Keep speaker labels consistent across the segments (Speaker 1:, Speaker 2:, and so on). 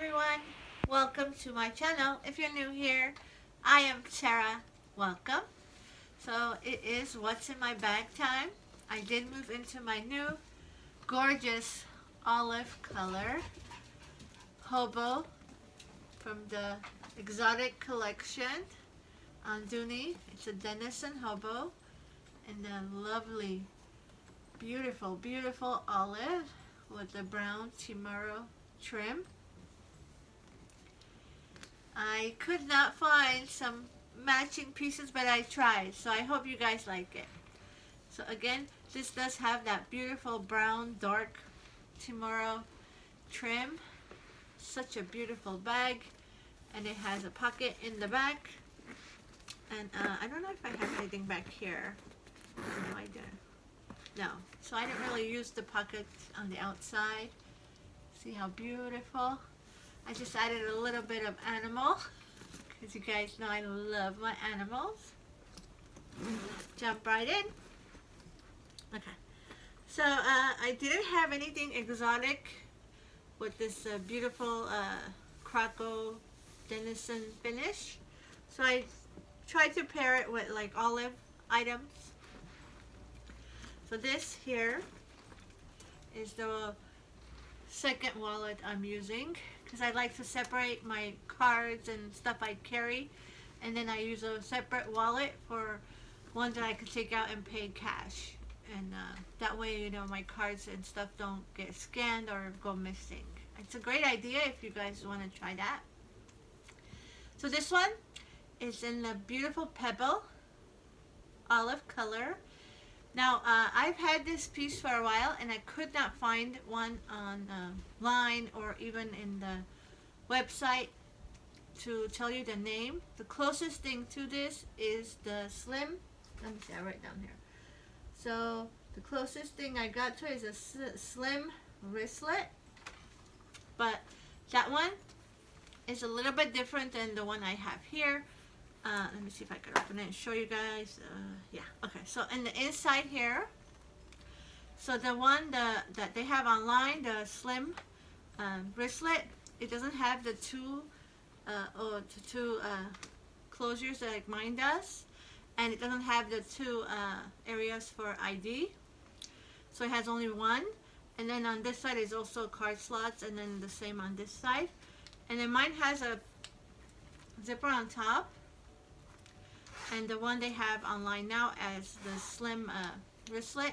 Speaker 1: everyone, welcome to my channel. If you're new here, I am Tera. Welcome. So it is what's in my bag time. I did move into my new gorgeous olive color hobo from the exotic collection on Dooney. It's a Denison hobo and a lovely, beautiful olive with the brown Timaro trim. I could not find some matching pieces, but I tried, so I hope you guys like it. So again, this does have that beautiful brown dark Timaro trim. Such a beautiful bag, and it has a pocket in the back. And I don't know if I have anything back here. No, I didn't. No, so I didn't really use the pocket on the outside. See how beautiful. I just added a little bit of animal, because you guys know I love my animals. Jump right in. Okay, so I didn't have anything exotic with this beautiful Krakow Denison finish, so I tried to pair it with like olive items. So this here is the second wallet I'm using, because I like to separate my cards and stuff I carry, and then I use a separate wallet for one that I can take out and pay cash, and that way, you know, my cards and stuff don't get scanned or go missing. It's a great idea if you guys want to try that. So this one is in the beautiful pebble olive color. Now, I've had this piece for a while, and I could not find one online or even in the website to tell you the name. The closest thing to this is the slim. Let me see, I write down here. So, the closest thing I got to is a slim wristlet. But that one is a little bit different than the one I have here. Let me see if I can open it and show you guys. Yeah, okay, so in the inside here, so the one that they have online, the slim wristlet, it doesn't have the two closures like mine does, and it doesn't have the two areas for ID, so it has only one. And then on this side is also card slots, and then the same on this side. And then mine has a zipper on top, and the one they have online now as the slim wristlet,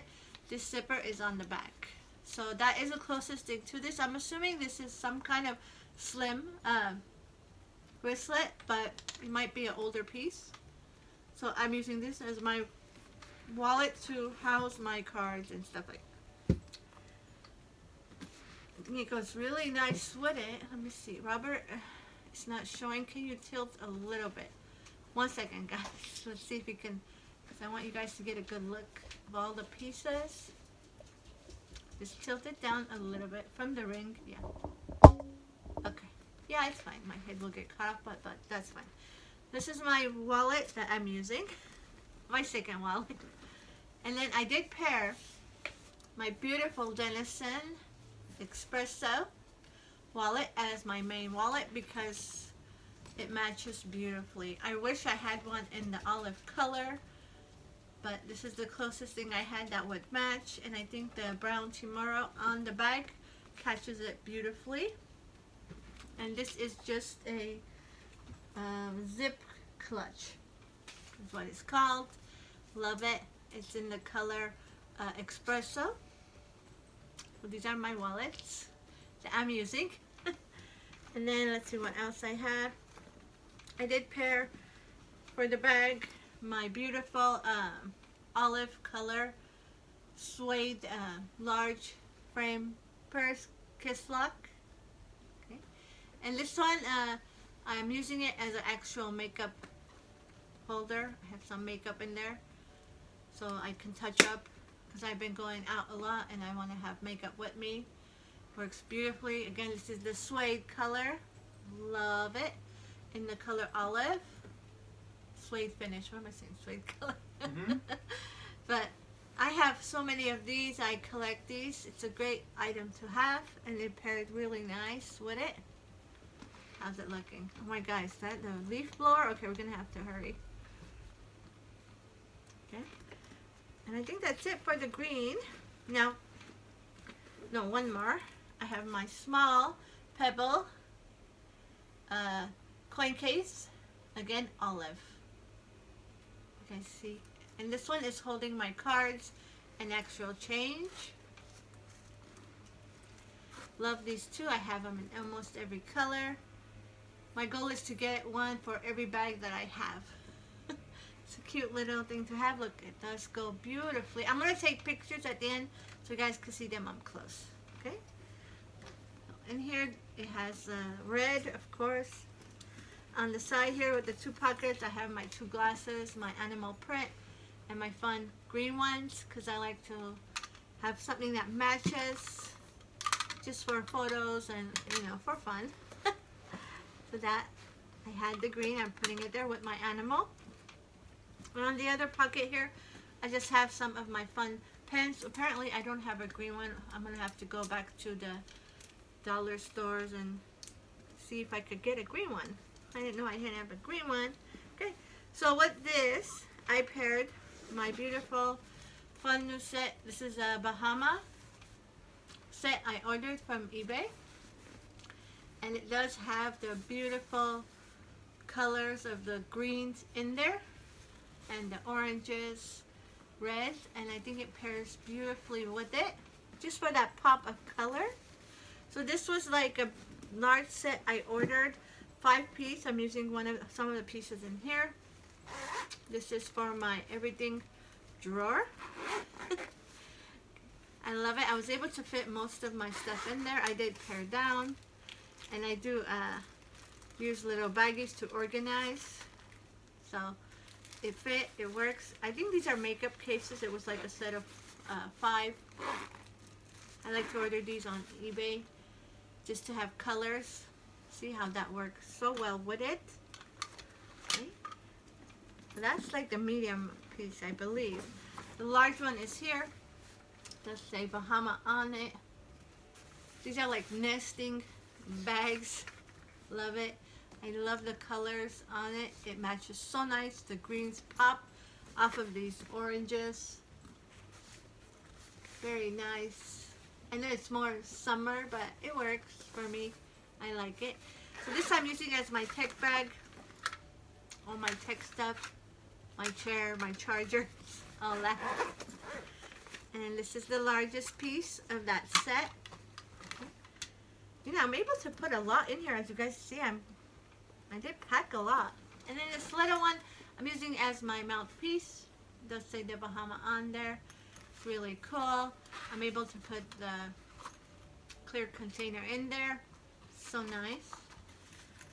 Speaker 1: this zipper is on the back. So that is the closest thing to this. I'm assuming this is some kind of slim wristlet, but it might be an older piece. So I'm using this as my wallet to house my cards and stuff like that. It goes really nice with it. Let me see, Robert, it's not showing. Can you tilt a little bit? 1 second, guys. Let's see if we can, because I want you guys to get a good look of all the pieces. Just tilt it down a little bit from the ring. Yeah. Okay. Yeah, it's fine. My head will get cut off, but that's fine. This is my wallet that I'm using. My second wallet. And then I did pair my beautiful Denison Espresso wallet as my main wallet because it matches beautifully. I wish I had one in the olive color, but this is the closest thing I had that would match, and I think the brown Timaro on the bag catches it beautifully. And this is just a zip clutch is what it's called. Love it. It's in the color Espresso. So these are my wallets that I'm using. And then let's see what else I have. I did pair for the bag my beautiful olive color suede large frame purse kiss lock. Okay. And this one I'm using it as an actual makeup holder. I have some makeup in there so I can touch up, because I've been going out a lot and I want to have makeup with me. Works beautifully. Again, this is the suede color. Love it. In the color olive. Suede finish. What am I saying? Suede color. But I have so many of these. I collect these. It's a great item to have, and it paired really nice with it. How's it looking? Oh my God, is that the leaf blower? Okay, we're gonna have to hurry. Okay. And I think that's it for the green. Now, no, one more. I have my small pebble coin case. Again, olive. You guys see? And this one is holding my cards and actual change. Love these two. I have them in almost every color. My goal is to get one for every bag that I have. It's a cute little thing to have. Look, it does go beautifully. I'm going to take pictures at the end so you guys can see them up close. Okay? In here, it has red, of course. On the side here with the two pockets, I have my two glasses, my animal print, and my fun green ones because I like to have something that matches just for photos and, you know, for fun. So that, I had the green. I'm putting it there with my animal. And on the other pocket here, I just have some of my fun pens. Apparently, I don't have a green one. I'm going to have to go back to the dollar stores and see if I could get a green one. I didn't know I didn't have a green one. Okay, so with this, I paired my beautiful fun new set. This is a Bahama set I ordered from eBay. And it does have the beautiful colors of the greens in there. And the oranges, reds, and I think it pairs beautifully with it. Just for that pop of color. So this was like a large set I ordered. 5-piece. I'm using some of the pieces in here. This is for my everything drawer. I love it. I was able to fit most of my stuff in there. I did pare down. And I do use little baggies to organize. So it fit. It works. I think these are makeup cases. It was like a set of 5. I like to order these on eBay just to have colors. See how that works so well with it. Okay. So that's like the medium piece, I believe. The large one is here. It does say Bahama on it. These are like nesting bags. Love it. I love the colors on it. It matches so nice. The greens pop off of these oranges. Very nice. I know it's more summer, but it works for me. I like it. So this I'm using as my tech bag. All my tech stuff. My chair, my charger, all that. And this is the largest piece of that set. You know, I'm able to put a lot in here. As you guys see, I did pack a lot. And then this little one I'm using as my mouthpiece. It does say the Bahama on there. It's really cool. I'm able to put the clear container in there. So nice.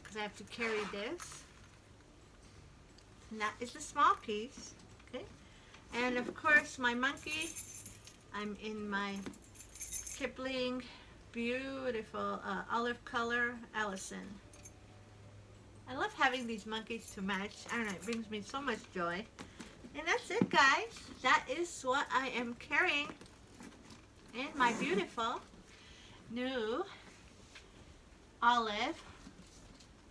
Speaker 1: Because I have to carry this. And that is the small piece. Okay. And of course my monkey. I'm in my Kipling beautiful olive color Allison. I love having these monkeys to match. I don't know, it brings me so much joy. And that's it, guys. That is what I am carrying in my beautiful new olive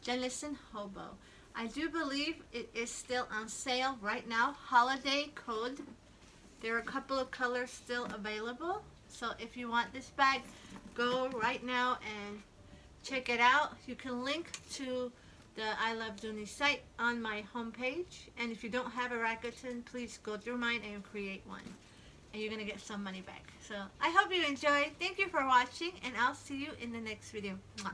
Speaker 1: Jellison hobo. I do believe it is still on sale right now. Holiday code. There are a couple of colors still available. So if you want this bag, go right now and check it out. You can link to the I Love Dooney site on my homepage. And if you don't have a Rakuten, please go through mine and create one. And you're going to get some money back. So I hope you enjoyed. Thank you for watching, and I'll see you in the next video. Mwah.